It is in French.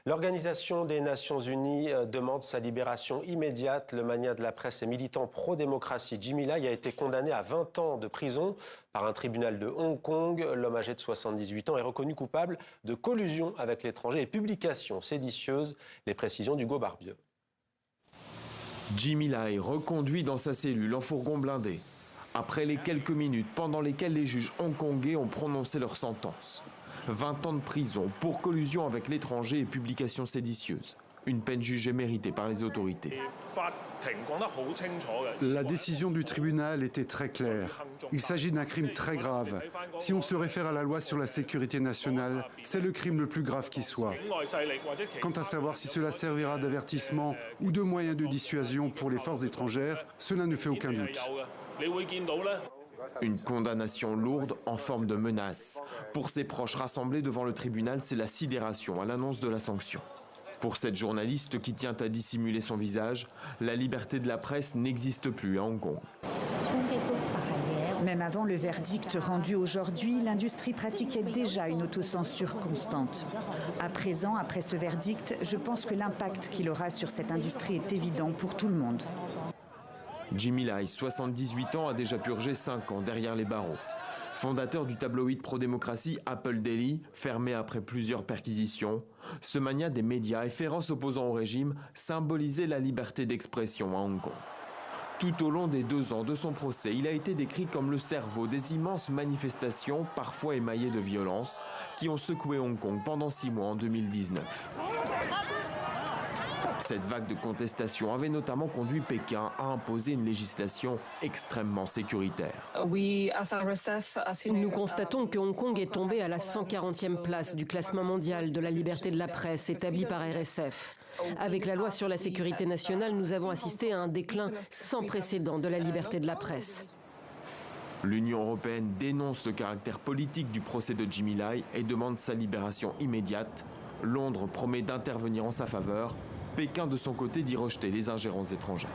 L'Organisation des Nations Unies demande sa libération immédiate. Le magnat de la presse et militant pro-démocratie Jimmy Lai a été condamné à 20 ans de prison par un tribunal de Hong Kong. L'homme âgé de 78 ans est reconnu coupable de collusion avec l'étranger et publication séditieuse. Les précisions d'Hugo Barbieux. Jimmy Lai reconduit dans sa cellule en fourgon blindé. Après les quelques minutes pendant lesquelles les juges hongkongais ont prononcé leur sentence. 20 ans de prison pour collusion avec l'étranger et publication séditieuse. Une peine jugée méritée par les autorités. La décision du tribunal était très claire. Il s'agit d'un crime très grave. Si on se réfère à la loi sur la sécurité nationale, c'est le crime le plus grave qui soit. Quant à savoir si cela servira d'avertissement ou de moyen de dissuasion pour les forces étrangères, cela ne fait aucun doute. Une condamnation lourde en forme de menace. Pour ses proches rassemblés devant le tribunal, c'est la sidération à l'annonce de la sanction. Pour cette journaliste qui tient à dissimuler son visage, la liberté de la presse n'existe plus à Hong Kong. Même avant le verdict rendu aujourd'hui, l'industrie pratiquait déjà une autocensure constante. À présent, après ce verdict, je pense que l'impact qu'il aura sur cette industrie est évident pour tout le monde. Jimmy Lai, 78 ans, a déjà purgé 5 ans derrière les barreaux. Fondateur du tabloïd pro-démocratie Apple Daily, fermé après plusieurs perquisitions, ce magnat des médias et féroce opposant au régime symbolisait la liberté d'expression à Hong Kong. Tout au long des 2 ans de son procès, il a été décrit comme le cerveau des immenses manifestations, parfois émaillées de violence, qui ont secoué Hong Kong pendant 6 mois en 2019. Cette vague de contestation avait notamment conduit Pékin à imposer une législation extrêmement sécuritaire. Nous constatons que Hong Kong est tombé à la 140e place du classement mondial de la liberté de la presse établi par RSF. Avec la loi sur la sécurité nationale, nous avons assisté à un déclin sans précédent de la liberté de la presse. L'Union européenne dénonce le caractère politique du procès de Jimmy Lai et demande sa libération immédiate. Londres promet d'intervenir en sa faveur. Pékin, de son côté, dit rejeter les ingérences étrangères.